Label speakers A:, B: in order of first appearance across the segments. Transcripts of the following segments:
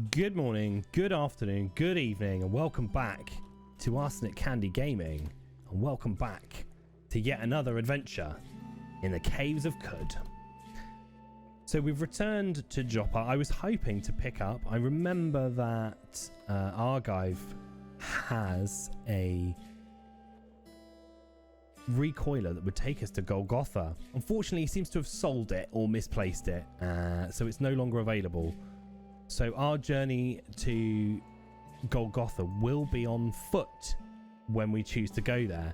A: Good morning, good afternoon, good evening, and welcome back to Arsenic Candy Gaming, and welcome back to yet another adventure in the Caves of Khud. So we've returned to Joppa. I was hoping to pick up, I remember that Argive has a recoiler that would take us to Glgotha. Unfortunately, he seems to have sold it or misplaced it, so it's no longer available. So our journey to Glgotha will be on foot when we choose to go there.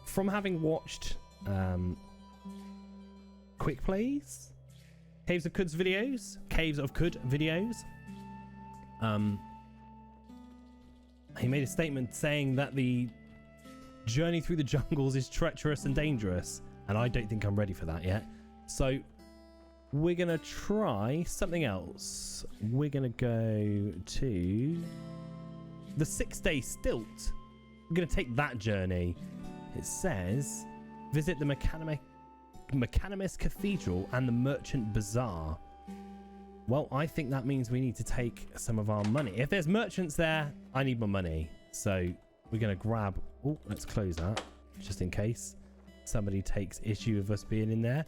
A: From having watched quick plays, Caves of Khud videos, he made a statement saying that the journey through the jungles is treacherous and dangerous, and I don't think I'm ready for that yet. So we're going to try something else. We're going to go to the 6-day Stilt. We're going to take that journey. It says, visit the Mechanimus Cathedral and the Merchant Bazaar. Well, I think that means we need to take some of our money. If there's merchants there, I need my money. So we're going to grab... Oh, let's close that, just in case somebody takes issue with us being in there.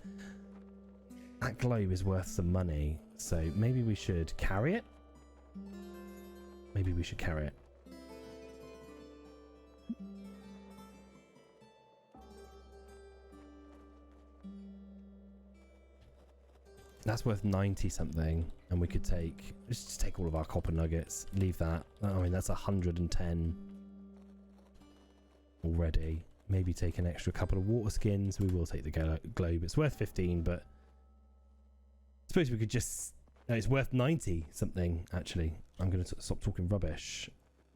A: That globe is worth some money, so maybe we should carry it. Maybe we should carry it. That's worth 90 something, and we could take... Let's just take all of our copper nuggets. Leave that. I mean, that's 110 already. Maybe take an extra couple of water skins. We will take the globe. It's worth 15, but... I suppose we could just... No, it's worth 90 something, actually. I'm going to stop talking rubbish.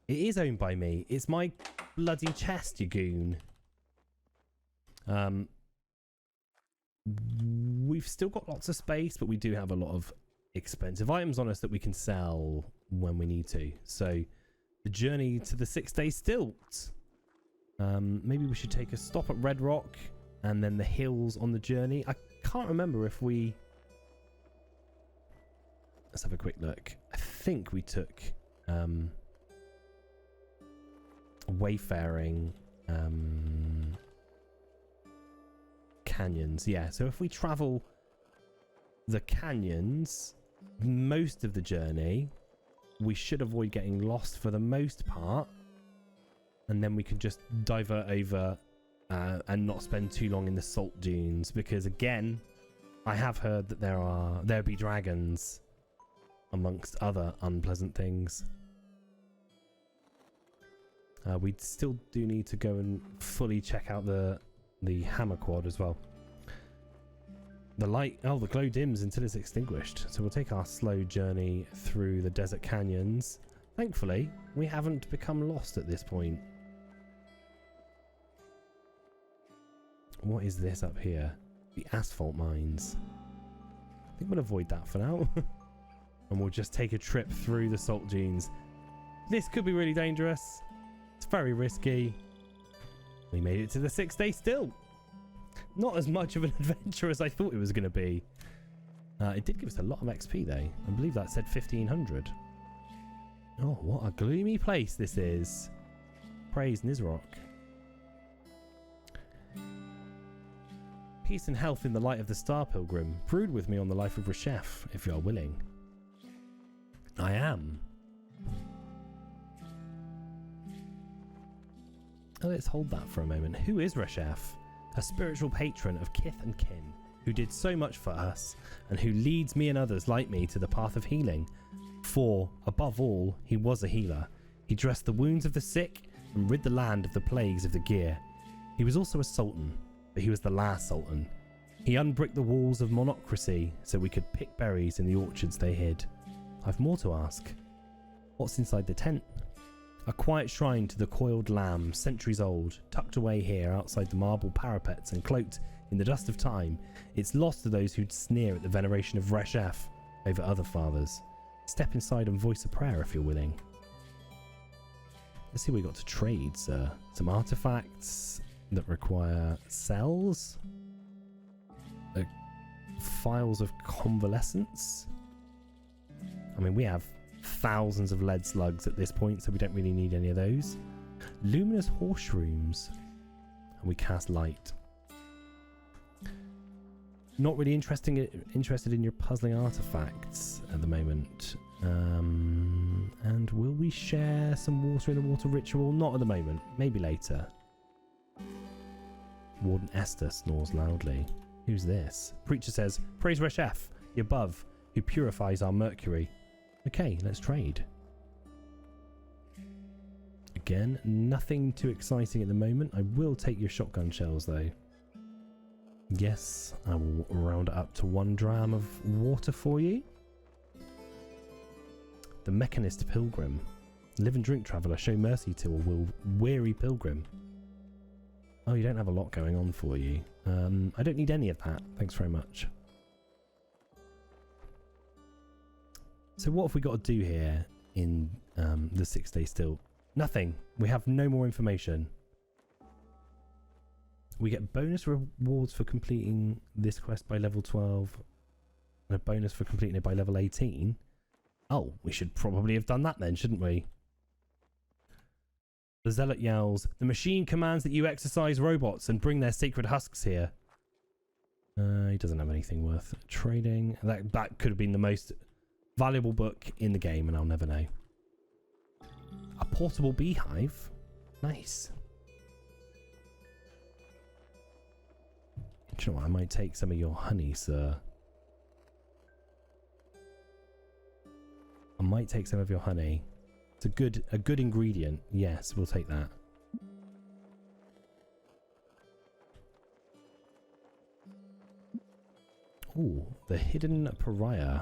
A: It is owned by me. It's my bloody chest, you goon. We've still got lots of space, but we do have a lot of expensive items on us that we can sell when we need to. So, the journey to the 6-day Stilt. Maybe we should take a stop at Red Rock and then the hills on the journey. I can't remember if we... Let's have a quick look. I think we took wayfaring canyons. Yeah, so if we travel the canyons most of the journey, we should avoid getting lost for the most part, and then we can just divert over and not spend too long in the salt dunes, because again, I have heard that there be dragons amongst other unpleasant things. We still do need to go and fully check out the hammer quad as well. The light, the glow dims until it's extinguished. So we'll take our slow journey through the desert canyons. Thankfully, we haven't become lost at this point. What is this up here? The asphalt mines. I think we'll avoid that for now. And we'll just take a trip through the salt dunes. This could be really dangerous. It's very risky. We made it to the 6-day Stilt. Not as much of an adventure as I thought it was going to be. It did give us a lot of XP though. I believe that said 1500. Oh, what a gloomy place this is. Praise Nizrock. Peace and health in the light of the Star Pilgrim. Brood with me on the life of Reshef, if you are willing. I am. Oh, let's hold that for a moment. Who is Reshef? A spiritual patron of kith and kin, who did so much for us, and who leads me and others like me to the path of healing. For, above all, he was a healer. He dressed the wounds of the sick and rid the land of the plagues of the gear. He was also a sultan, but he was the last sultan. He unbricked the walls of monocracy so we could pick berries in the orchards they hid. I've more to ask. What's inside the tent? A quiet shrine to the coiled lamb, centuries old, tucked away here outside the marble parapets and cloaked in the dust of time. It's lost to those who'd sneer at the veneration of Reshef over other fathers. Step inside and voice a prayer if you're willing. Let's see what we got to trade, sir. Some artifacts that require cells. Files of convalescence. I mean, we have thousands of lead slugs at this point, so we don't really need any of those. Luminous horse shrooms. And we cast light. Not really interested in your puzzling artifacts at the moment. And will we share some water in the water ritual? Not at the moment. Maybe later. Warden Esther snores loudly. Who's this? Preacher says, praise Reshef, the above, who purifies our mercury. Okay, let's trade. Again, nothing too exciting at the moment. I will take your shotgun shells though. Yes, I will round it up to 1 dram of water for you. The Mechanist Pilgrim. Live and drink traveller, show mercy to a weary pilgrim. Oh, you don't have a lot going on for you. I don't need any of that. Thanks very much. So what have we got to do here in the 6-day stilt? Nothing. We have no more information. We get bonus rewards for completing this quest by level 12 and a bonus for completing it by level 18. Oh, we should probably have done that then, shouldn't we? The zealot yells, the machine commands that you exercise robots and bring their sacred husks here. He doesn't have anything worth trading. That could have been the most valuable book in the game, and I'll never know. A portable beehive? Nice. Do you know what? I might take some of your honey, sir. I might take some of your honey. It's a good ingredient. Yes, we'll take that. Ooh, the hidden pariah.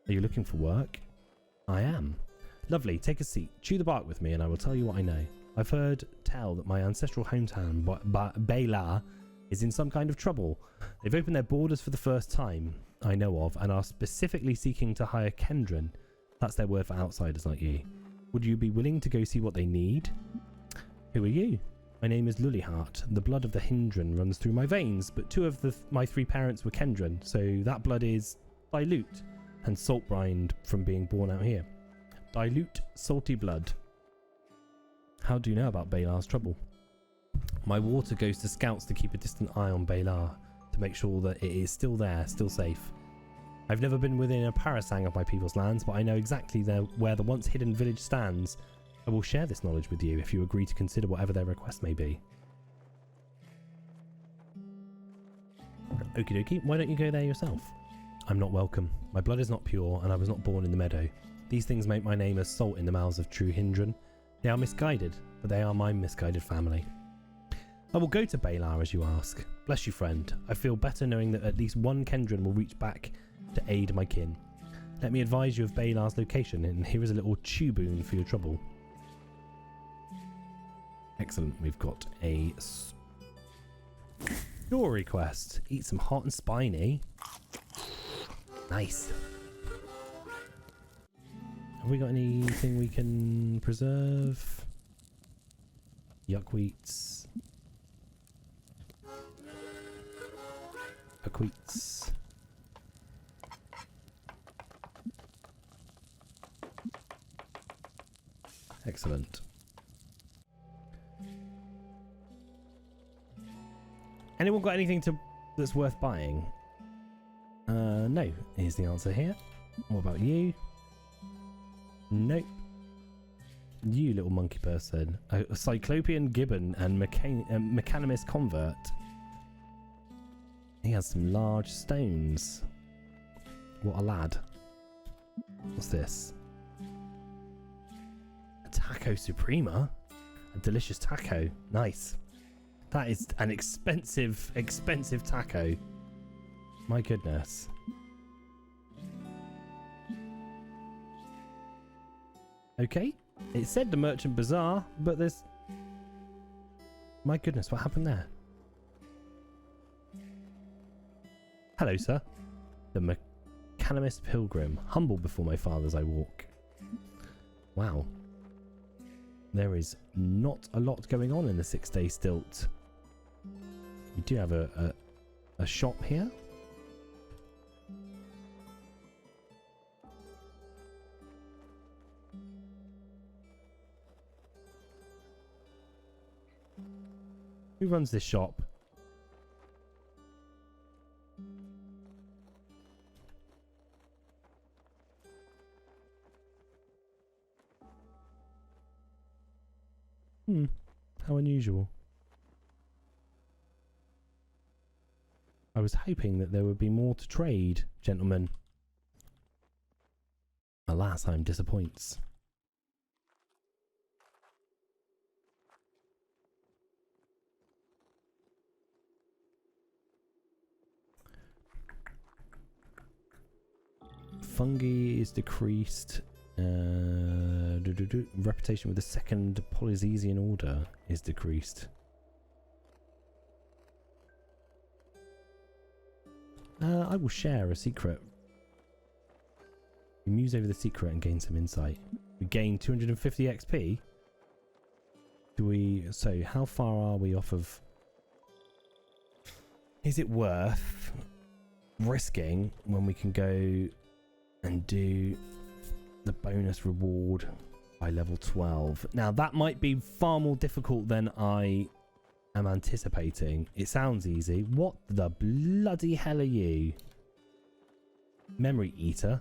A: Are you looking for work? I am. Lovely, take a seat. Chew the bark with me and I will tell you what I know. I've heard tell that my ancestral hometown, Bailar, is in some kind of trouble. They've opened their borders for the first time, I know of, and are specifically seeking to hire Kendren. That's their word for outsiders like you. Would you be willing to go see what they need? Who are you? My name is Lullyheart. The blood of the Hindren runs through my veins, but 2 of my 3 parents were Kendren, so that blood is dilute and salt-brined from being born out here. Dilute, salty blood. How do you know about Bailar's trouble? My water goes to scouts to keep a distant eye on Bailar, to make sure that it is still there, still safe. I've never been within a parasang of my people's lands, but I know exactly where the once hidden village stands. I will share this knowledge with you if you agree to consider whatever their request may be. Okie dokie, why don't you go there yourself? I'm not welcome. My blood is not pure, and I was not born in the meadow. These things make my name as salt in the mouths of true Hindren. They are misguided, but they are my misguided family. I will go to Bailar as you ask. Bless you, friend. I feel better knowing that at least one Kendren will reach back to aid my kin. Let me advise you of Bailar's location, and here is a little chew boon for your trouble. Excellent. We've got a story quest. Eat some hot and spiny. Nice. Have we got anything we can preserve? Yuckwheats. Buckwheats. Excellent. Anyone got anything that's worth buying? No. Here's the answer here. What about you? Nope. You little monkey person. A Cyclopean gibbon and Mechanimist convert. He has some large stones. What a lad. What's this? A Taco Suprema? A delicious taco. Nice. That is an expensive taco. My goodness. Okay. It said the Merchant Bazaar, but there's... My goodness, what happened there? Hello, sir. The Mechanimist Pilgrim. Humble before my fathers I walk. Wow. There is not a lot going on in the 6-day stilt. We do have a shop here. Who runs this shop? How unusual. I was hoping that there would be more to trade, gentlemen. Alas, I'm disappoints. Fungi is decreased. Reputation with the second Polynesian order is decreased. I will share a secret. We muse over the secret and gain some insight. We gain 250 XP. So how far are we off of... Is it worth risking when we can go and do the bonus reward by level 12? Now that might be far more difficult than I am anticipating. It sounds easy. What the bloody hell are you? Memory eater.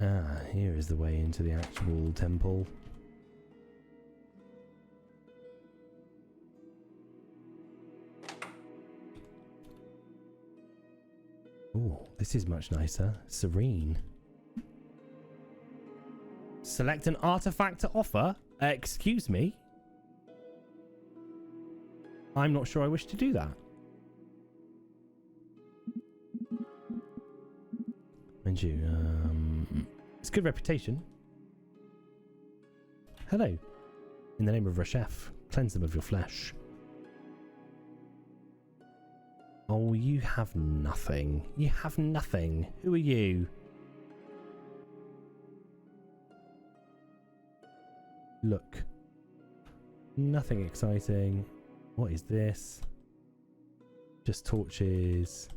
A: Ah, here is the way into the actual temple. Oh, this is much nicer. Serene. Select an artifact to offer. Excuse me. I'm not sure I wish to do that. Mind you, it's good reputation. Hello. In the name of Rashef, cleanse them of your flesh. Oh, you have nothing. You have nothing. Who are you? Look. Nothing exciting. What is this? Just torches.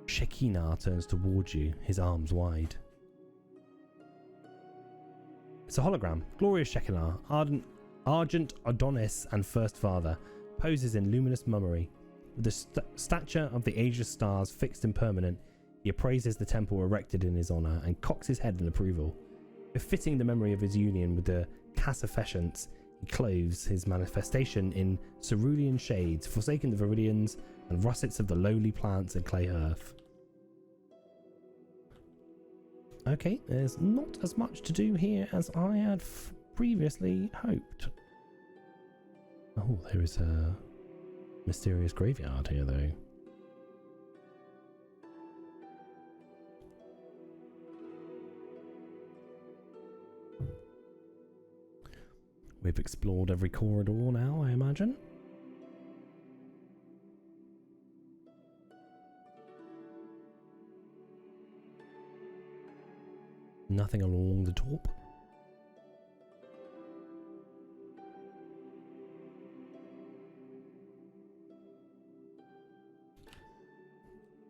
A: Shekinah turns towards you, his arms wide. It's a hologram. Glorious Shekinah, Argent Adonis and First Father, poses in luminous mummery. With the stature of the ageless stars fixed and permanent, he appraises the temple erected in his honour and cocks his head in approval. Befitting the memory of his union with the Cassafescents, he clothes his manifestation in cerulean shades, forsaking the viridians and russets of the lowly plants and clay earth. Okay, there's not as much to do here as I had previously hoped. Oh, there is a mysterious graveyard here, though. We've explored every corridor now, I imagine. Nothing along the top.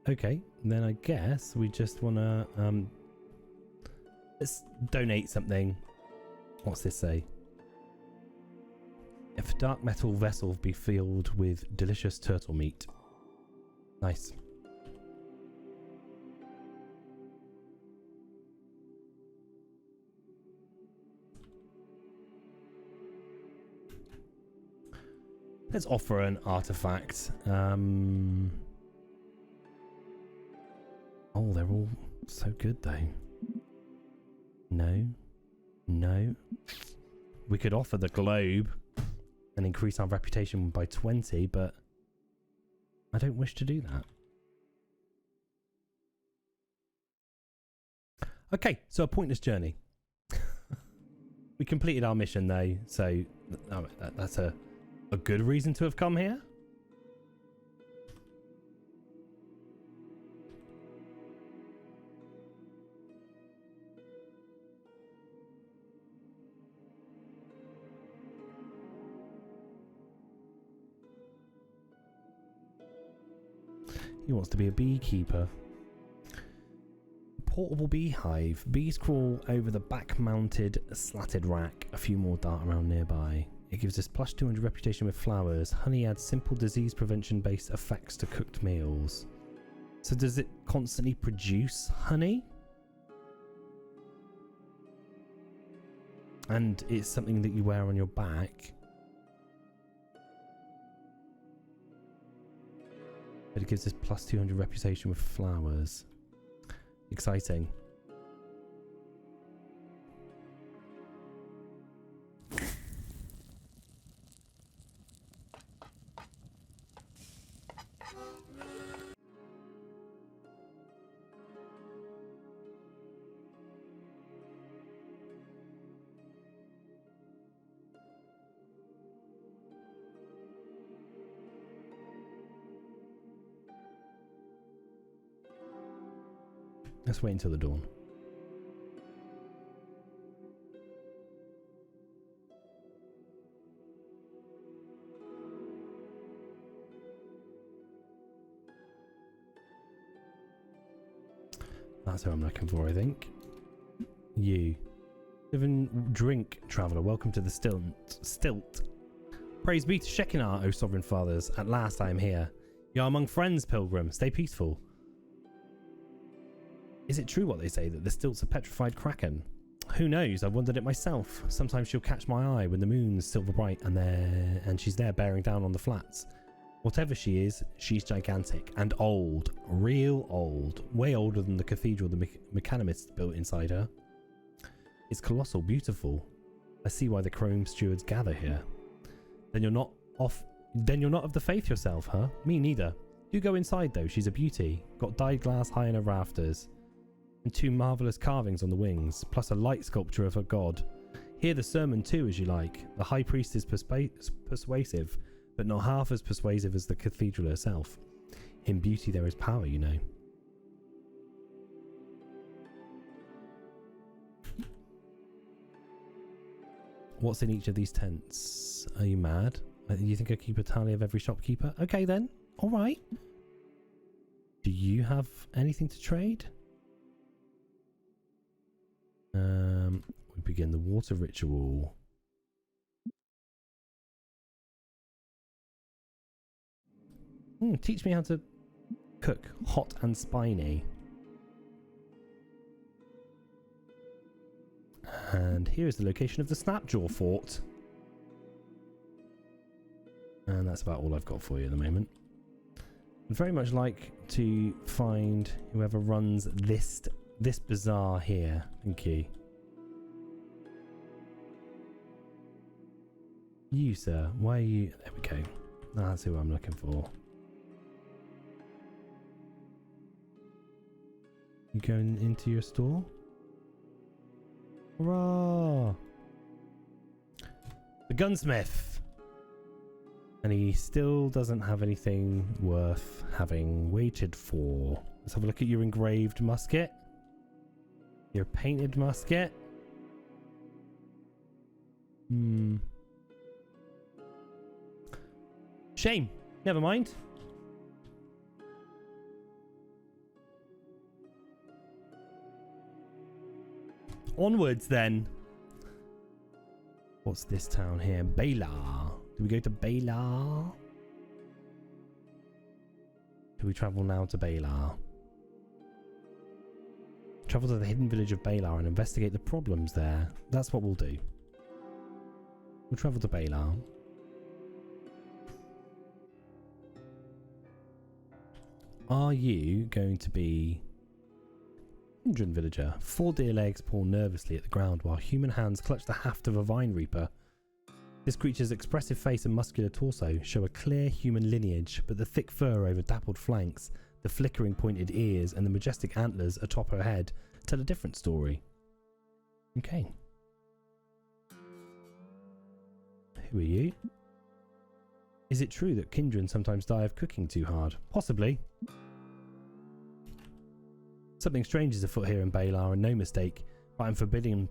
A: Okay, then I guess we just want to let's donate something. What's this say? If a dark metal vessel be filled with delicious turtle meat. Nice. Let's offer an artifact. Oh, they're all so good though. No. No. We could offer the globe and increase our reputation by 20, but I don't wish to do that. Okay, so a pointless journey. We completed our mission though, so that's a good reason to have come here. He wants to be a beekeeper. portable beehive. Bees crawl over the back-mounted slatted rack. A few more dart around nearby. It gives us plus 200 reputation with flowers. Honey adds simple disease prevention-based effects to cooked meals. So does it constantly produce honey? And it's something that you wear on your back. But it gives us plus 200 reputation with flowers. Exciting. Let's wait until the dawn. That's who I'm looking for, I think. You. Live and drink, traveller. Welcome to the Stilt. Praise be to Shekinah, O sovereign fathers. At last I am here. You are among friends, pilgrim. Stay peaceful. Is it true what they say, that the Stilt's a petrified kraken? Who knows? I've wondered it myself. Sometimes she'll catch my eye when the moon's silver bright and she's there bearing down on the flats. Whatever she is, she's gigantic and old. Real old. Way older than the cathedral the mechanimists built inside her. It's colossal, beautiful. I see why the Chrome stewards gather here. Then you're not of the faith yourself, huh? Me neither. Do go inside though, she's a beauty. Got dyed glass high in her rafters. And 2 marvellous carvings on the wings, plus a light sculpture of a god. Hear the sermon too, as you like. The high priest is persuasive, but not half as persuasive as the cathedral herself. In beauty there is power, you know. What's in each of these tents? Are you mad? You think I keep a tally of every shopkeeper? Okay then, alright. Do you have anything to trade? We begin the water ritual. Teach me how to cook hot and spiny. And here is the location of the Snapjaw Fort. And that's about all I've got for you at the moment. I'd very much like to find whoever runs this bazaar here. Thank you. You, sir. Why are you... There we go. That's who I'm looking for. You going into your store? Hurrah! The gunsmith! And he still doesn't have anything worth having waited for. Let's have a look at your engraved musket. Your painted musket. Shame. Never mind. Onwards then. What's this town here? Bailar. Do we go to Bailar? Do we travel now to Bailar? Travel to the hidden village of Bailar and investigate the problems there. That's what we'll do. We'll travel to Bailar. Are you going to be Kendren villager? 4 deer legs paw nervously at the ground while human hands clutch the haft of a vine reaper. This creature's expressive face and muscular torso show a clear human lineage, but the thick fur over dappled flanks, the flickering pointed ears, and the majestic antlers atop her head tell a different story. Okay. Who are you? Is it true that Kendren sometimes die of cooking too hard? Possibly. Something strange is afoot here in Bailar, and no mistake, but I'm forbidden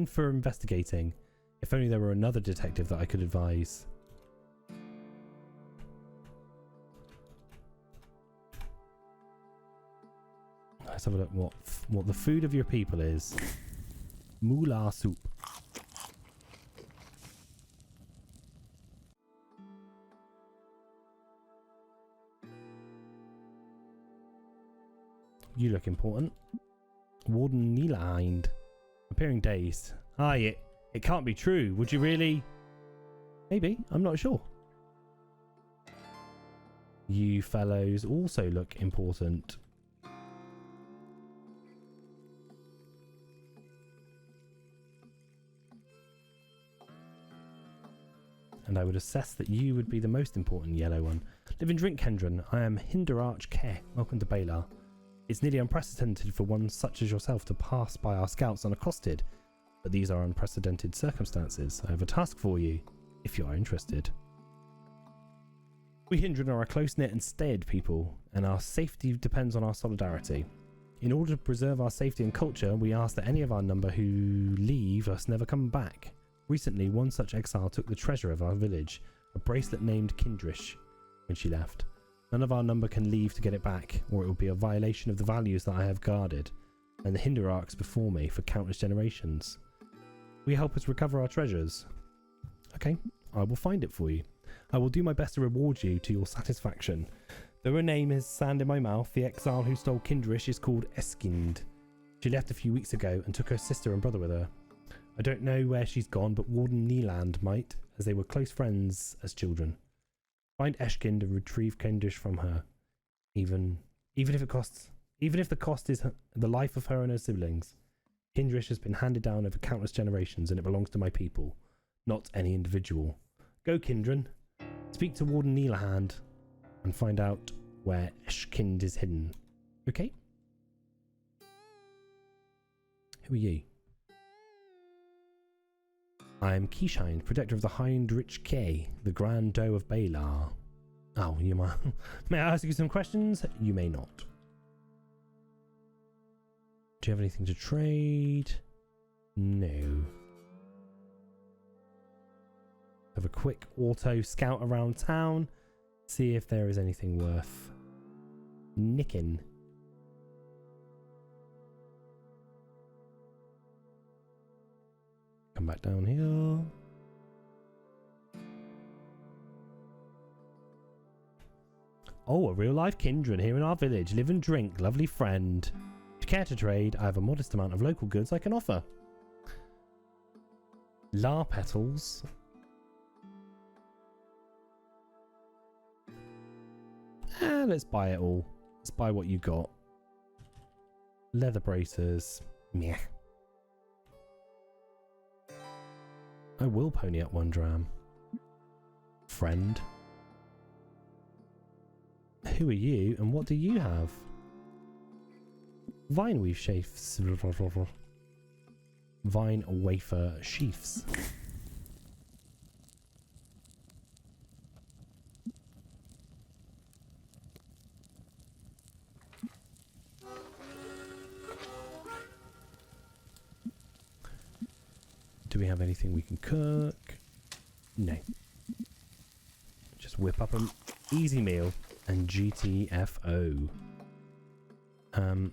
A: for investigating. If only there were another detective that I could advise. Let's have a look what the food of your people is. Moolah soup. You look important. Warden Hind. Appearing dazed. Aye, it can't be true. Would you really? Maybe. I'm not sure. You fellows also look important. And I would assess that you would be the most important yellow one. Live and drink, Kendren. I am Heinrich Ke. Welcome to Bailar. It's nearly unprecedented for one such as yourself to pass by our scouts unaccosted, but these are unprecedented circumstances. I have a task for you, if you are interested. We Kindred are a close-knit and staid people, and our safety depends on our solidarity. In order to preserve our safety and culture, we ask that any of our number who leave us never come back. Recently, one such exile took the treasure of our village, a bracelet named Heinrich, when she left. None of our number can leave to get it back, or it will be a violation of the values that I have guarded, and the Heinrichs before me for countless generations. Will you help us recover our treasures? Okay, I will find it for you. I will do my best to reward you to your satisfaction. Though her name is sand in my mouth, the exile who stole Heinrich is called Eskin. She left a few weeks ago and took her sister and brother with her. I don't know where she's gone, but Warden Hind might, as they were close friends as children. Find Eskin and retrieve Heinrich from her, even if the cost is the life of her and her siblings. Heinrich has been handed down over countless generations, and it belongs to my people, not any individual. Go, Kendren. Speak to Warden Hind and find out where Eskin is hidden. Okay? Who are you? I am Hind, protector of the Heinrich K, the Grand Doe of Bailar. Oh, you might. May I ask you some questions? You may not. Do you have anything to trade? No. Have a quick auto scout around town. See if there is anything worth nicking. Come back down here. Oh, a real life Kendren here in our village. Live and drink, lovely friend. If you care to trade, I have a modest amount of local goods I can offer. La petals. Let's buy it all. Let's buy what you got. Leather braces. Meh. I will pony up 1 dram. Friend. Who are you and what do you have? Vine weave sheaths. Vine wafer sheaths. Do we have anything we can cook? No. Just whip up an easy meal and GTFO.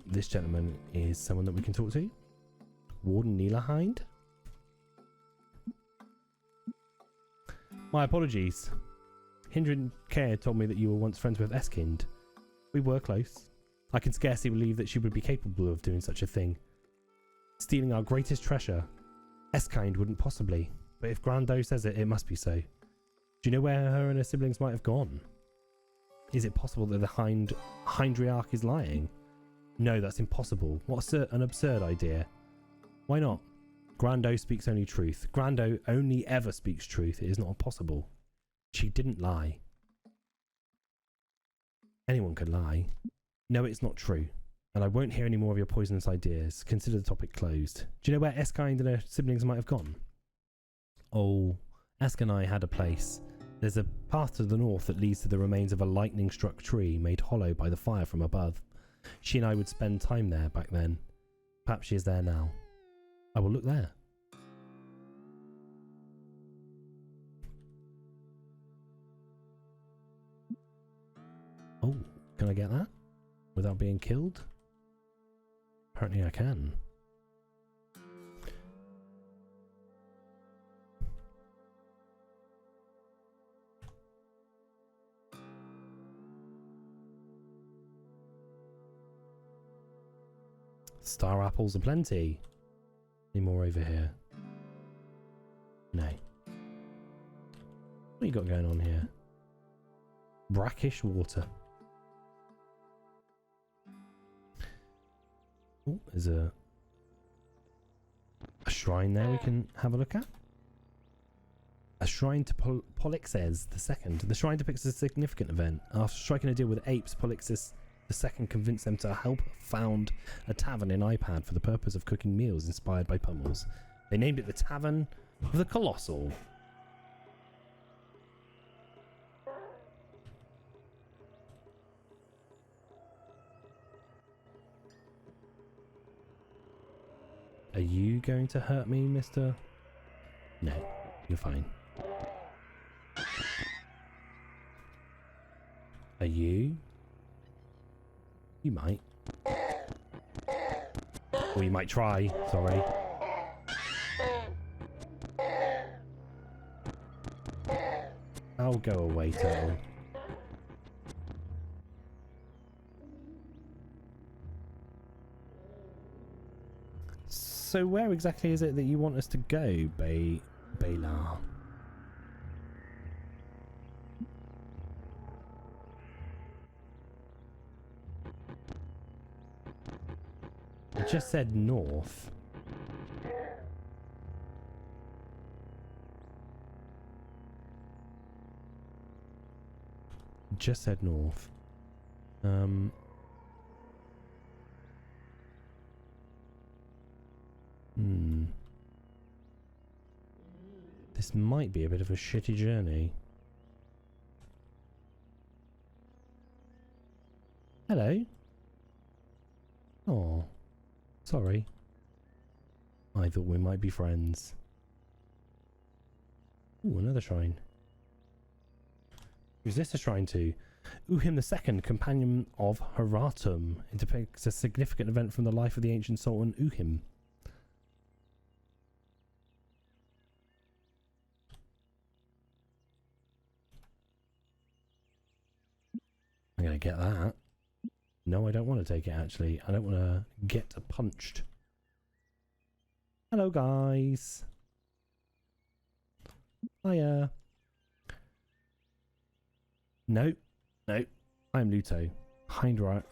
A: This gentleman is someone that we can talk to. Warden Hind. My apologies. Hindren Care told me that you were once friends with Eskin. We were close. I can scarcely believe that she would be capable of doing such a thing. Stealing our greatest treasure. Eskin wouldn't possibly, but if Grando says it, it must be so. Do you know where her and her siblings might have gone? Is it possible that the Heinrich is lying? No, that's impossible. What an absurd idea. Why not? Grando speaks only truth. Grando only ever speaks truth. It is not possible. She didn't lie. Anyone could lie. No, it's not true. And I won't hear any more of your poisonous ideas. Consider the topic closed. Do you know where Eskin and her siblings might have gone? Oh, Eskin and I had a place. There's a path to the north that leads to the remains of a lightning-struck tree made hollow by the fire from above. She and I would spend time there back then. Perhaps she is there now. I will look there. Oh, can I get that? Without being killed? Apparently I can. Star apples aplenty. Any more over here? No. What you got going on here? Brackish water. Oh, there's a shrine there we can have a look at. A shrine to Polixes II. The shrine depicts a significant event. After striking a deal with apes, Polixes II convinced them to help found a tavern in Ipad for the purpose of cooking meals inspired by pummels. They named it the Tavern of the Colossal. Are you going to hurt me, mister? No, you're fine. Are you? You might. Or you might try, sorry. I'll go away, turtle. So where exactly is it that you want us to go, Bailar? It just said north. It just said north. This might be a bit of a shitty journey. Hello? Oh, sorry. I thought we might be friends. Ooh, another shrine. Who's this a shrine to? Uhim II, companion of Haratum. It depicts a significant event from the life of the ancient Sultan Uhim. I'm going to get that. No, I don't want to take it, actually. I don't want to get punched. Hello, guys. Hiya. No. No. I'm Luto. Heinrich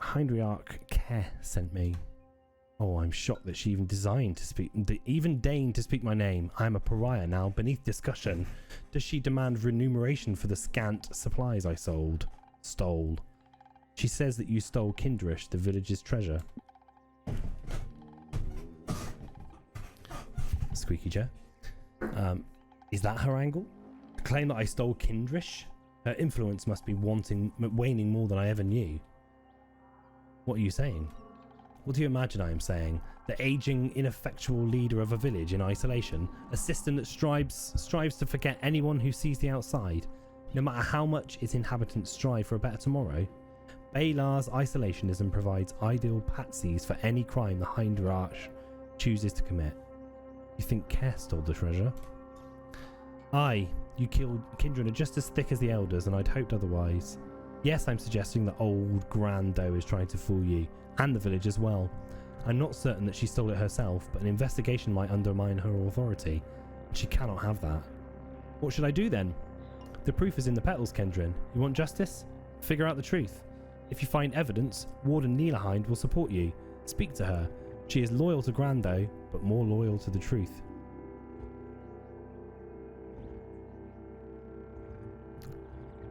A: Care sent me. Oh, I'm shocked that she even deigned to speak my name. I'm a pariah now, beneath discussion. Does she demand remuneration for the scant supplies I stole? She says that you stole Kindrish, the village's treasure. Squeaky chair. Is that her angle? To claim that I stole Kindrish? Her influence must be waning more than I ever knew. What are you saying? What do you imagine I am saying? The aging, ineffectual leader of a village in isolation? A system that strives to forget anyone who sees the outside, no matter how much its inhabitants strive for a better tomorrow? Bailar's isolationism provides ideal patsies for any crime the Heinrich chooses to commit. You think Care stole the treasure? Aye, you killed Kendren are just as thick as the elders, and I'd hoped otherwise. Yes, I'm suggesting that old Grando is trying to fool you, and the village as well. I'm not certain that she stole it herself, but an investigation might undermine her authority. She cannot have that. What should I do then? The proof is in the petals, Kendren. You want justice? Figure out the truth. If you find evidence, Warden Hind will support you. Speak to her. She is loyal to Grando, but more loyal to the truth.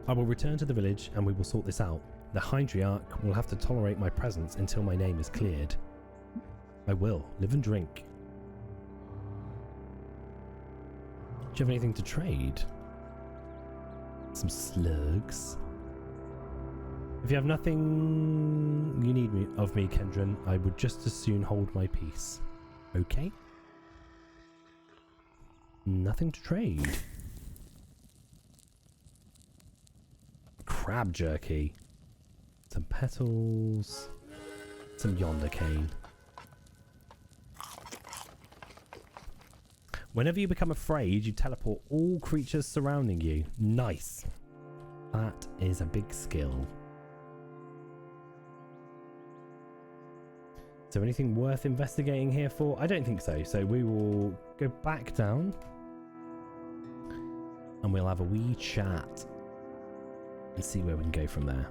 A: I will return to the village and we will sort this out. The Heinrich will have to tolerate my presence until my name is cleared. I will. Live and drink. Do you have anything to trade? Some slugs. If you have nothing you need of me, Kendren, I would just as soon hold my peace. Okay? Nothing to trade. Crab jerky. Some petals. Some yonder cane. Whenever you become afraid, you teleport all creatures surrounding you. Nice. That is a big skill. Is there anything worth investigating here for? I don't think so. So we will go back down and we'll have a wee chat and see where we can go from there.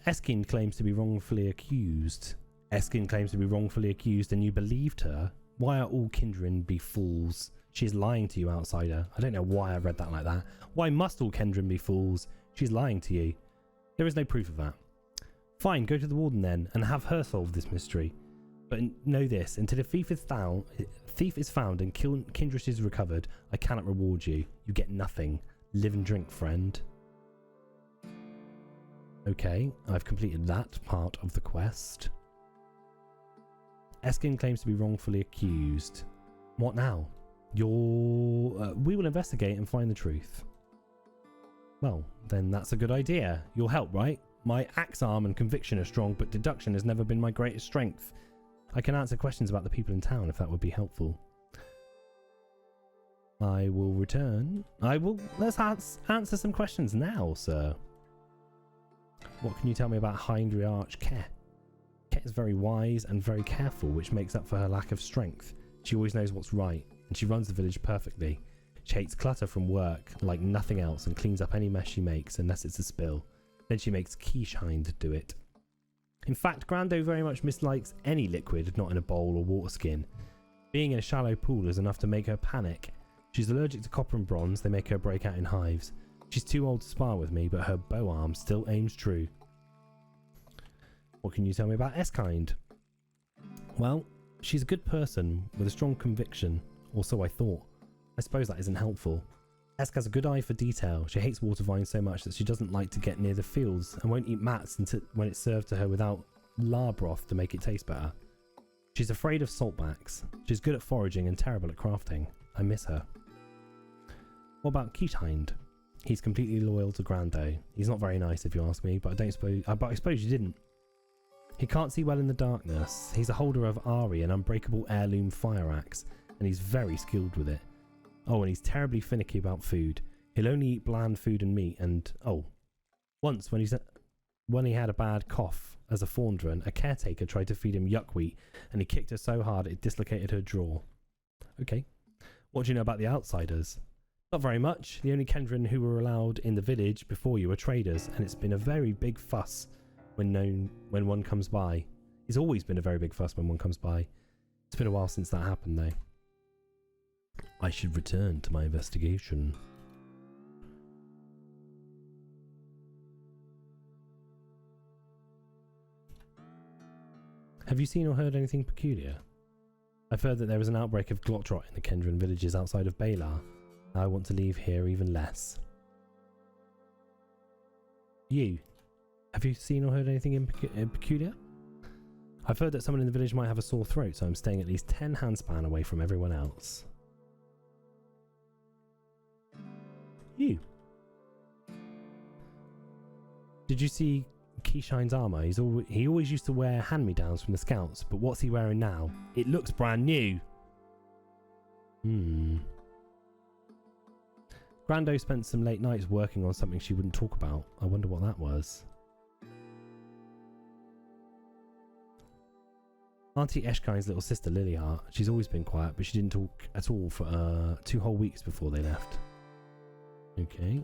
A: Eskin claims to be wrongfully accused. Eskin claims to be wrongfully accused and you believed her. Why are all Kendren be fools? She's lying to you, outsider. I don't know why I read that like that. Why must all Kendren be fools? She's lying to you. There is no proof of that. Fine, go to the Warden then and have her solve this mystery. But know this, until a thief is found and Kindred is recovered, I cannot reward you. You get nothing. Live and drink, friend. Okay, I've completed that part of the quest. Eskin claims to be wrongfully accused. What now? We will investigate and find the truth. Well, then that's a good idea. You'll help, right? My axe arm and conviction are strong, but deduction has never been my greatest strength. I can answer questions about the people in town if that would be helpful. I will return. Let's answer some questions now, sir. What can you tell me about Heinrich Ke? Ke is very wise and very careful, which makes up for her lack of strength. She always knows what's right, and she runs the village perfectly. She hates clutter from work like nothing else and cleans up any mess she makes unless it's a spill. Then she makes Hind do it. In fact, Grando very much mislikes any liquid not in a bowl or water skin. Being in a shallow pool is enough to make her panic. She's allergic to copper and bronze, they make her break out in hives. She's too old to spar with me, but her bow arm still aims true. What can you tell me about Eskin? Well, she's a good person with a strong conviction, or so I thought. I suppose that isn't helpful. Esk has a good eye for detail. She hates water vines so much that she doesn't like to get near the fields and won't eat mats until when it's served to her without lard broth to make it taste better. She's afraid of saltbacks. She's good at foraging and terrible at crafting. I miss her. What about Hind? He's completely loyal to Grando. He's not very nice if you ask me, but I suppose you didn't. He can't see well in the darkness. He's a holder of Ari, an unbreakable heirloom fire axe, and he's very skilled with it. Oh, and he's terribly finicky about food. He'll only eat bland food and meat, and once when he had a bad cough as a faundren, a caretaker tried to feed him yuckwheat, and he kicked her so hard it dislocated her jaw. Okay. What do you know about the outsiders? Not very much. The only Kendren who were allowed in the village before you were traders, and it's been a very big fuss when one comes by. It's always been a very big fuss when one comes by. It's been a while since that happened, though. I should return to my investigation. Have you seen or heard anything peculiar? I've heard that there was an outbreak of Glgotha in the Kendren villages outside of Bailar. I want to leave here even less. Have you seen or heard anything in peculiar? I've heard that someone in the village might have a sore throat, so I'm staying at least 10 handspan away from everyone else. Did you see Hind's armour? He always used to wear hand-me-downs from the scouts, but what's he wearing now? It looks brand new. Grando spent some late nights working on something she wouldn't talk about. I wonder what that was. Auntie Eskin's little sister Lilyheart. She's always been quiet, but she didn't talk at all for 2 whole weeks before they left. Okay.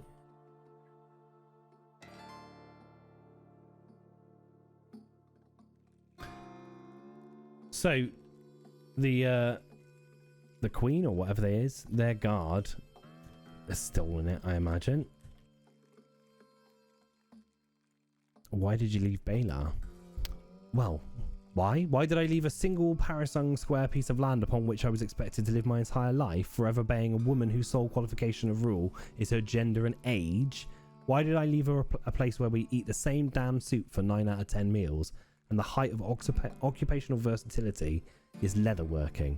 A: So, the queen or whatever they is, their guard has stolen it, I imagine. Why did you leave Bailar? Well, why? Why did I leave a single parasung square piece of land upon which I was expected to live my entire life, forever obeying a woman whose sole qualification of rule is her gender and age? Why did I leave her a place where we eat the same damn soup for 9 out of 10 meals, and the height of occupational versatility is leatherworking?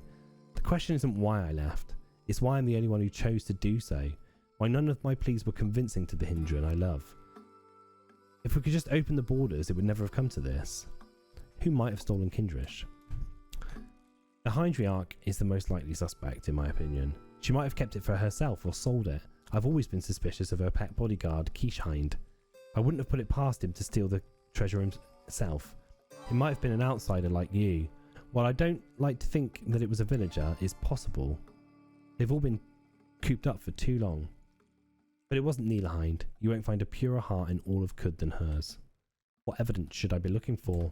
A: The question isn't why I left, it's why I'm the only one who chose to do so. Why none of my pleas were convincing to the Hindren I love. If we could just open the borders, it would never have come to this. Who might have stolen Kindrish? The Heinrich is the most likely suspect, in my opinion. She might have kept it for herself or sold it. I've always been suspicious of her pet bodyguard, Hind. I wouldn't have put it past him to steal the treasure himself. It might have been an outsider like you. While I don't like to think that it was a villager, it's possible. They've all been cooped up for too long. But it wasn't Hind. You won't find a purer heart in all of Khud than hers. What evidence should I be looking for?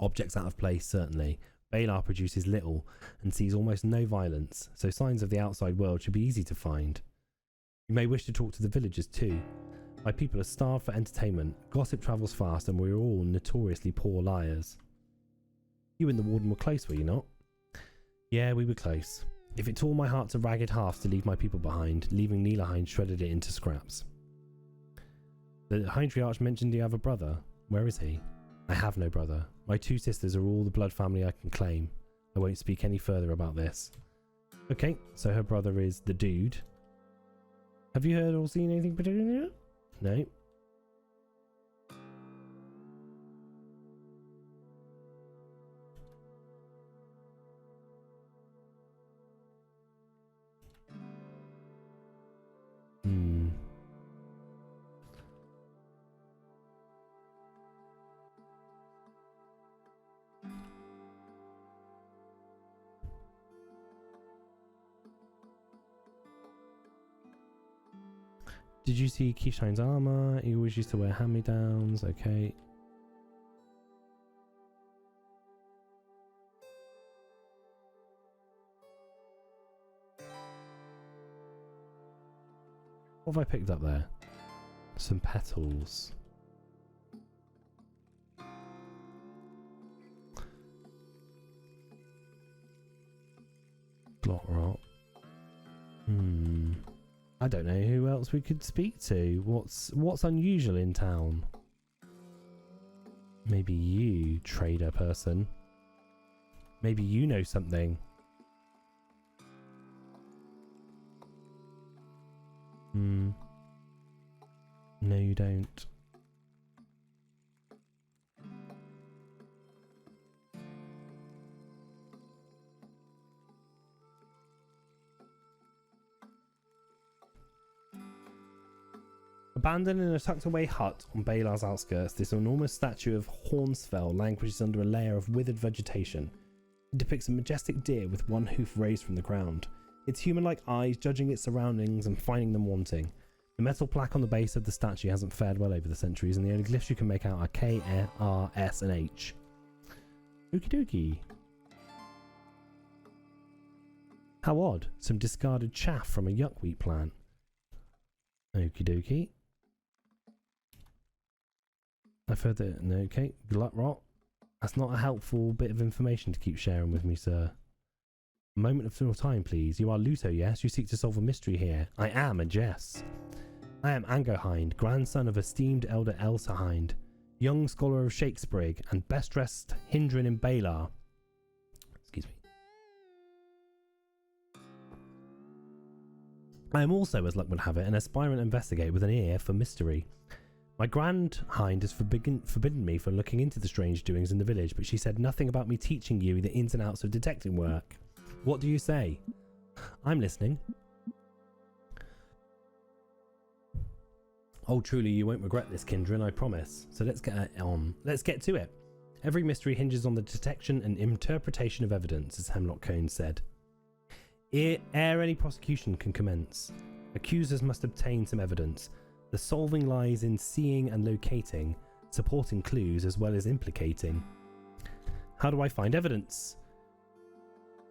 A: Objects out of place, certainly. Bailar produces little and sees almost no violence, so signs of the outside world should be easy to find. You may wish to talk to the villagers too. My people are starved for entertainment. Gossip travels fast and we're all notoriously poor liars. You and the warden were close, were you not? Yeah, we were close. If it tore my heart to ragged halves to leave my people behind, leaving Hind shredded it into scraps. The Heinrich mentioned you have a brother. Where is he? I have no brother. My 2 sisters are all the blood family I can claim. I won't speak any further about this. Okay, so her brother is the dude. Have you heard or seen anything particular? No. Did you see Hind's armor? He always used to wear hand-me-downs. Okay. What have I picked up there? Some petals. Block rot. I don't know who else we could speak to. What's unusual in town? Maybe you, trader person. Maybe you know something. No, you don't. Abandoned in a tucked-away hut on Bailar's outskirts, this enormous statue of Hornsfell languishes under a layer of withered vegetation. It depicts a majestic deer with one hoof raised from the ground, its human-like eyes judging its surroundings and finding them wanting. The metal plaque on the base of the statue hasn't fared well over the centuries, and the only glyphs you can make out are K, R, S, and H. Okie dokie. How odd. Some discarded chaff from a yuckweed plant. Okie dokie. I've heard that. No, okay. Glut rot. That's not a helpful bit of information to keep sharing with me, sir. A moment of your time, please. You are Luto, yes? You seek to solve a mystery here. I am a Jess. I am Hind, grandson of esteemed elder Elsa Hind, young scholar of Shakespeare, and best-dressed Kendren in Bailar. Excuse me. I am also, as luck would have it, an aspirant investigator with an ear for mystery. My grand Hind has forbidden me from looking into the strange doings in the village, but she said nothing about me teaching you the ins and outs of detective work. What do you say? I'm listening. Oh, truly, you won't regret this, Kendren, I promise. So let's get on. Let's get to it. Every mystery hinges on the detection and interpretation of evidence, as Hemlock Cone said. Ere any prosecution can commence, accusers must obtain some evidence. The solving lies in seeing and locating, supporting clues as well as implicating. How do I find evidence?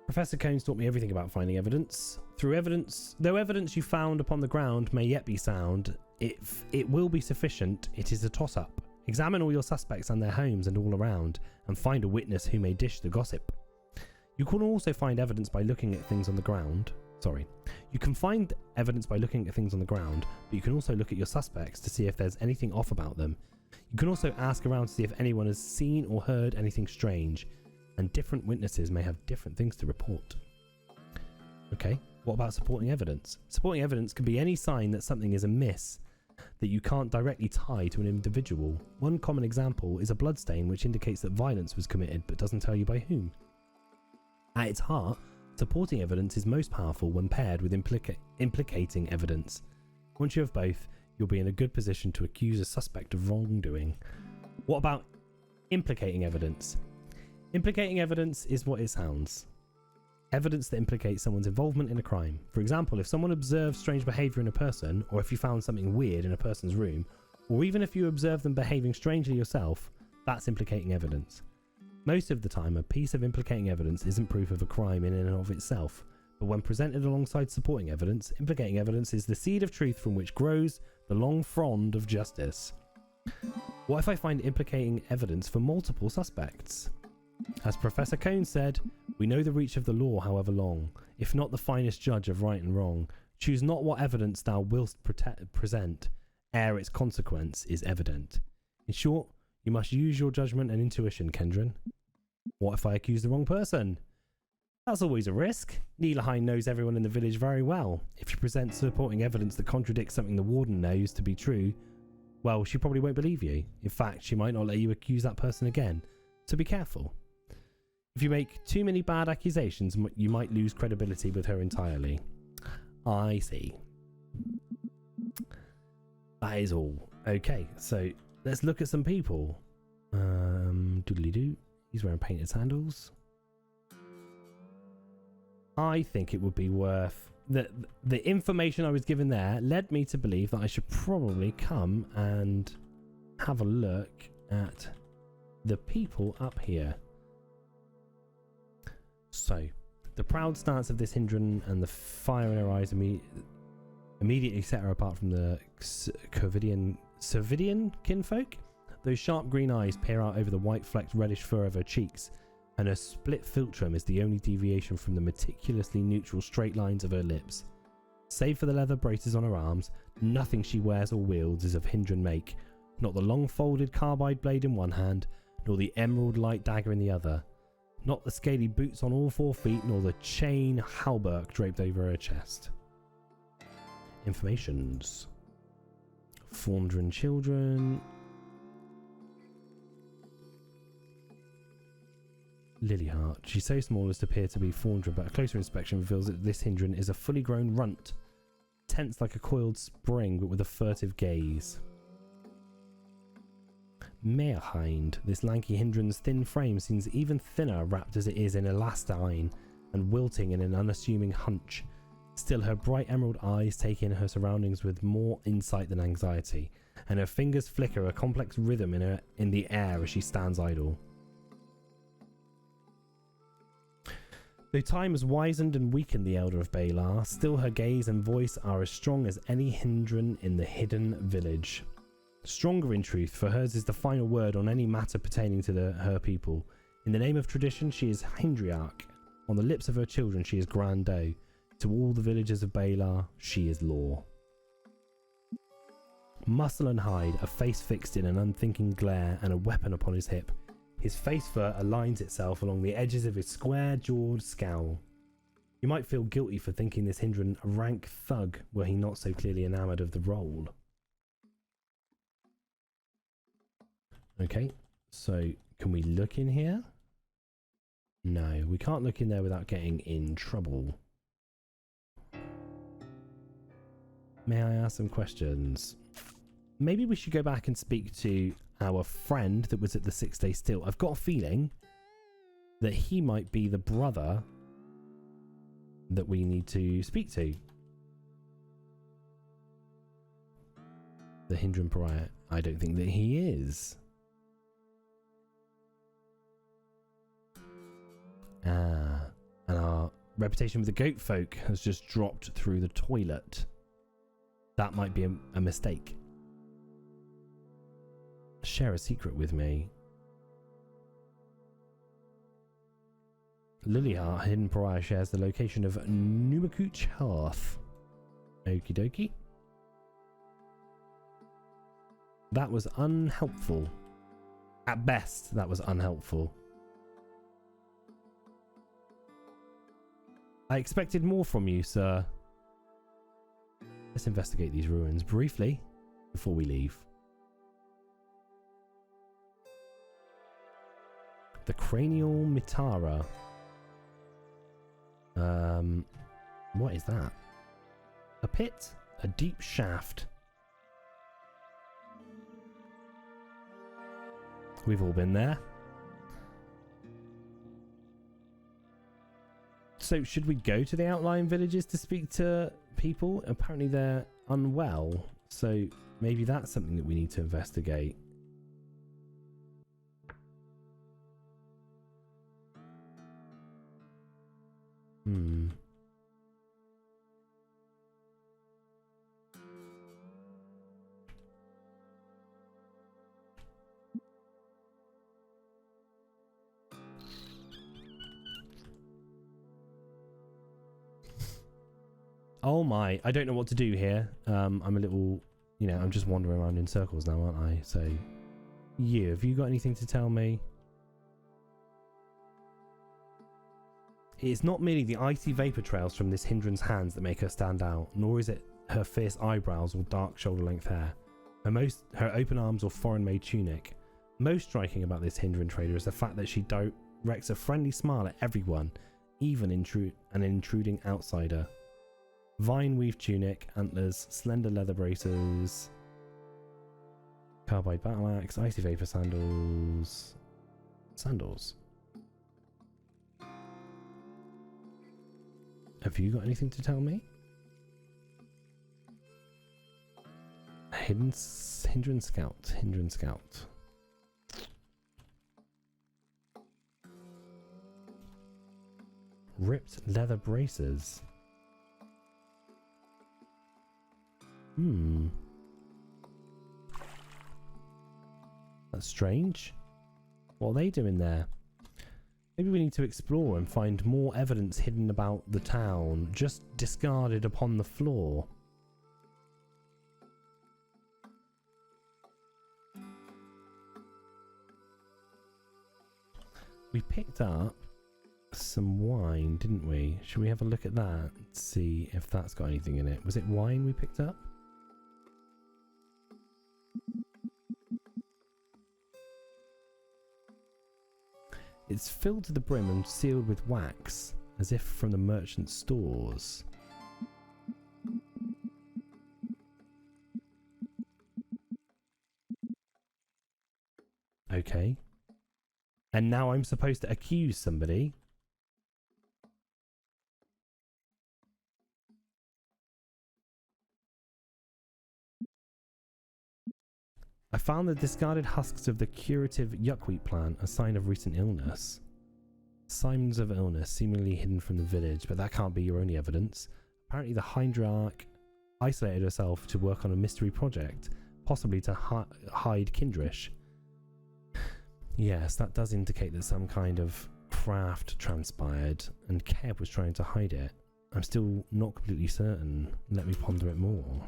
A: Professor Cones taught me everything about finding evidence. Though evidence you found upon the ground may yet be sound, if it will be sufficient, it is a toss-up. Examine all your suspects and their homes and all around, and find a witness who may dish the gossip. You can also find evidence by looking at things on the ground. You can find evidence by looking at things on the ground, but you can also look at your suspects to see if there's anything off about them. You can also ask around to see if anyone has seen or heard anything strange, and different witnesses may have different things to report. Okay, what about supporting evidence? Supporting evidence can be any sign that something is amiss, that you can't directly tie to an individual. One common example is a bloodstain, which indicates that violence was committed but doesn't tell you by whom. At its heart, supporting evidence is most powerful when paired with implicating evidence. Once you have both, you'll be in a good position to accuse a suspect of wrongdoing. What about implicating evidence? Implicating evidence is what it sounds. Evidence that implicates someone's involvement in a crime. For example, if someone observes strange behaviour in a person, or if you found something weird in a person's room, or even if you observe them behaving strangely yourself, that's implicating evidence. Most of the time, a piece of implicating evidence isn't proof of a crime in and of itself, but when presented alongside supporting evidence, implicating evidence is the seed of truth from which grows the long frond of justice. What if I find implicating evidence for multiple suspects? As Professor Cone said, we know the reach of the law however long, if not the finest judge of right and wrong. Choose not what evidence thou wilt present, ere its consequence is evident. In short, you must use your judgment and intuition, Kendren. What if I accuse the wrong person? That's always a risk. Hind knows everyone in the village very well. If you present supporting evidence that contradicts something the warden knows to be true, well, she probably won't believe you. In fact, she might not let you accuse that person again. So be careful. If you make too many bad accusations, you might lose credibility with her entirely. I see. That is all. Okay, so let's look at some people. Doodly-doo. He's wearing painted sandals. I think it would be worth... The information I was given there led me to believe that I should probably come and have a look at the people up here. So, the proud stance of this Hindren and the fire in her eyes immediately set her apart from the Cervidian kinfolk. Those sharp green eyes peer out over the white flecked reddish fur of her cheeks, and her split philtrum is the only deviation from the meticulously neutral straight lines of her lips. Save for the leather braces on her arms, nothing she wears or wields is of Hindren make, not the long folded carbide blade in one hand, nor the emerald light dagger in the other, not the scaly boots on all 4 feet, nor the chain hauberk draped over her chest. Informations. Fondren children. Lilyheart. She's so small as to appear to be Fondren, but a closer inspection reveals that this Hindren is a fully grown runt, tense like a coiled spring, but with a furtive gaze. Hind. This lanky Hindren's thin frame seems even thinner, wrapped as it is in elastine and wilting in an unassuming hunch. Still, her bright emerald eyes take in her surroundings with more insight than anxiety, and her fingers flicker a complex rhythm in the air as she stands idle. Though time has wizened and weakened the Elder of Bailar, still her gaze and voice are as strong as any Hindren in the hidden village. Stronger in truth, for hers is the final word on any matter pertaining to her people. In the name of tradition, she is Hindriarch. On the lips of her children, she is Grando. To all the villagers of Bailar, she is law. Muscle and hide, a face fixed in an unthinking glare, and a weapon upon his hip. His face fur aligns itself along the edges of his square-jawed scowl. You might feel guilty for thinking this Hindren a rank thug were he not so clearly enamoured of the role. Okay, so can we look in here? No, we can't look in there without getting in trouble. May I ask some questions? Maybe we should go back and speak to our friend that was at the 6-day Stilt. I've got a feeling that he might be the brother that we need to speak to. The Hindren Pariah. I don't think that he is. And our reputation with the goat folk has just dropped through the toilet. That might be a mistake. Share a secret with me. Lilyheart, Hidden Pariah, shares the location of Numakooch Hearth. Okie dokie. That was unhelpful. At best, that was unhelpful. I expected more from you, sir. Let's investigate these ruins briefly. before we leave. The cranial mitara. What is that? A pit? A deep shaft. We've all been there. So should we go to the outlying villages to speak to people? Apparently they're unwell, so maybe that's something that we need to investigate. Oh my, I don't know what to do here. I'm a little, you know, I'm just wandering around in circles now, aren't I? So, have you got anything to tell me? It's not merely the icy vapor trails from this Hindren's hands that make her stand out, nor is it her fierce eyebrows or dark shoulder-length hair. Her open arms or foreign-made tunic. Most striking about this Hindren trader is the fact that she directs a friendly smile at everyone, even an intruding outsider. Vine weave tunic, antlers, slender leather braces, carbide battle axe, icy vapor sandals. Sandals. Have you got anything to tell me? Hindren scout. Hindren scout. Ripped leather braces. That's strange. What are they doing there? Maybe we need to explore and find more evidence hidden about the town, just discarded upon the floor. We picked up some wine, didn't we? Should we have a look at that and see if that's got anything in it? Was it wine we picked up? It's filled to the brim and sealed with wax, as if from the merchant's stores. Okay. And now I'm supposed to accuse somebody. I found the discarded husks of the curative yuckweed plant, a sign of recent illness. Signs of illness seemingly hidden from the village, but that can't be your only evidence. Apparently the Heinrich isolated herself to work on a mystery project, possibly to hide Kindrish. Yes, that does indicate that some kind of craft transpired, and Keb was trying to hide it. I'm still not completely certain. Let me ponder it more.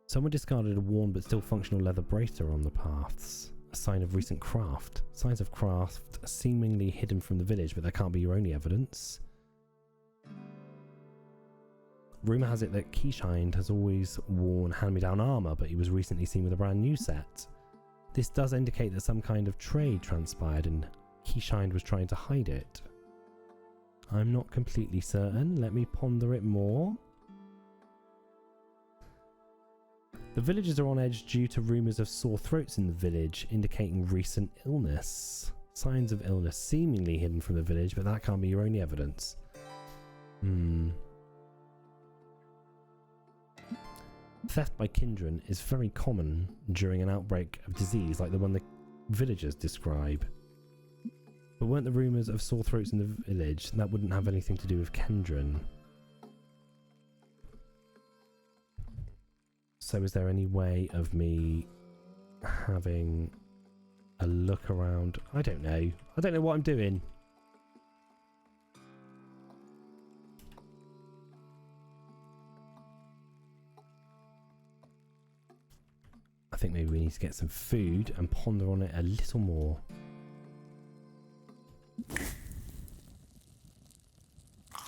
A: Someone discarded a worn but still functional leather bracer on the paths. A sign of recent craft. Signs of craft seemingly hidden from the village, but that can't be your only evidence. Rumour has it that Hind has always worn hand-me-down armour, but he was recently seen with a brand new set. This does indicate that some kind of trade transpired and Hind was trying to hide it. I'm not completely certain. Let me ponder it more. The villagers are on edge due to rumours of sore throats in the village, indicating recent illness. Signs of illness seemingly hidden from the village, but that can't be your only evidence. Theft by Kendren is very common during an outbreak of disease like the one the villagers describe. But weren't the rumours of sore throats in the village? That wouldn't have anything to do with Kendren. So is there any way of me having a look around? I don't know. I don't know what I'm doing. I think maybe we need to get some food and ponder on it a little more.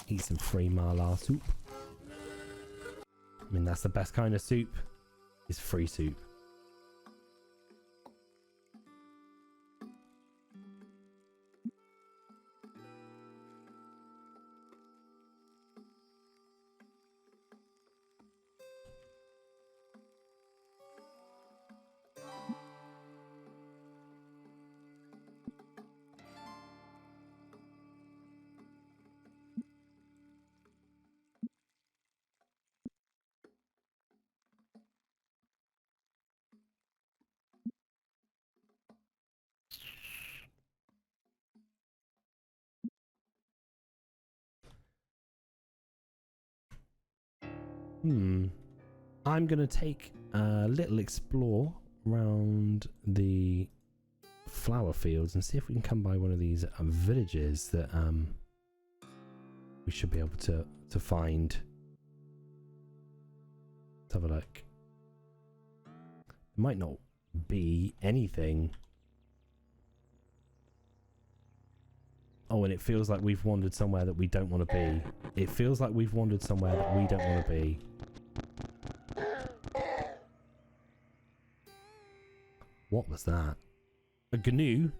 A: Eat some free mala soup. I mean, that's the best kind of soup, is free soup. I'm going to take a little explore around the flower fields and see if we can come by one of these villages that we should be able to find. Let's have a look. It might not be anything. Oh, and it feels like we've wandered somewhere that we don't want to be. It feels like we've wandered somewhere that we don't want to be. What was that? A GNU?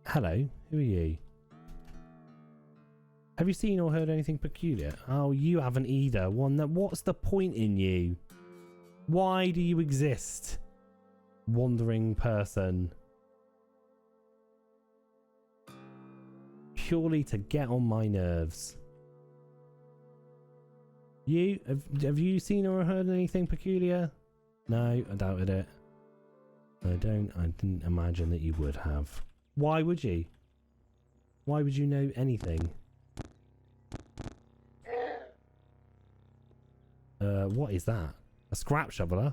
A: Hello, who are you? Have you seen or heard anything peculiar? Oh, you haven't either. What's the point in you? Why do you exist? Wandering person. Purely to get on my nerves. You have you seen or heard anything peculiar? No, I doubted it. I didn't imagine that you would have. Why would you? Why would you know anything? What is that? A scrap shoveler?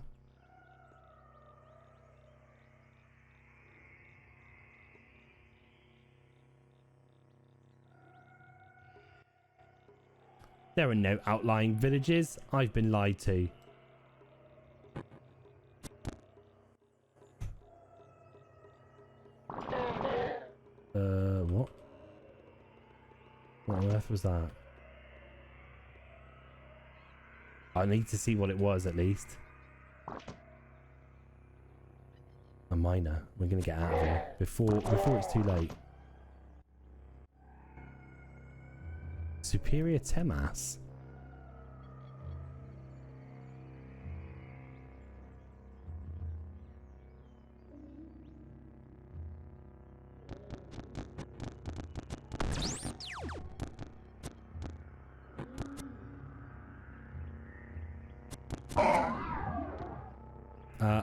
A: There are no outlying villages. I've been lied to. What? What on earth was that? I need to see what it was at least. A miner. We're gonna get out of here before it's too late. Superior Temas.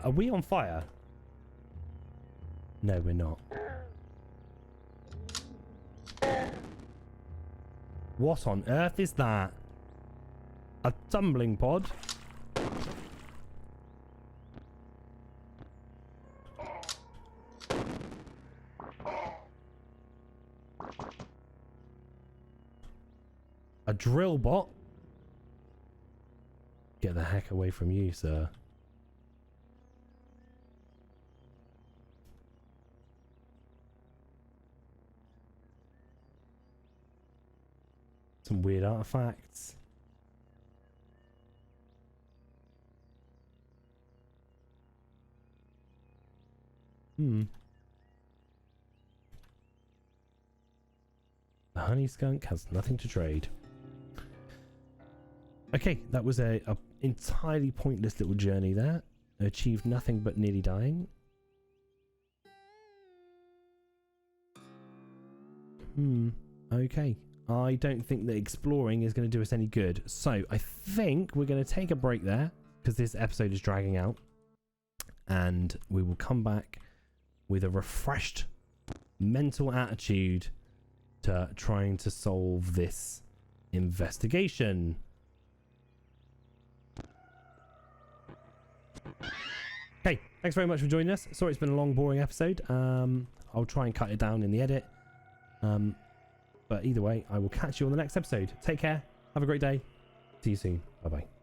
A: Are we on fire? No, we're not. What on earth is that? A tumbling pod? A drill bot? Get the heck away from you, sir. Some weird artifacts. The honey skunk has nothing to trade. Okay, that was a entirely pointless little journey there. Achieved nothing but nearly dying. Okay. I don't think that exploring is going to do us any good. So I think we're going to take a break there because this episode is dragging out. And we will come back with a refreshed mental attitude to trying to solve this investigation. Okay, thanks very much for joining us. Sorry it's been a long, boring episode. I'll try and cut it down in the edit. But either way, I will catch you on the next episode. Take care. Have a great day. See you soon. Bye-bye.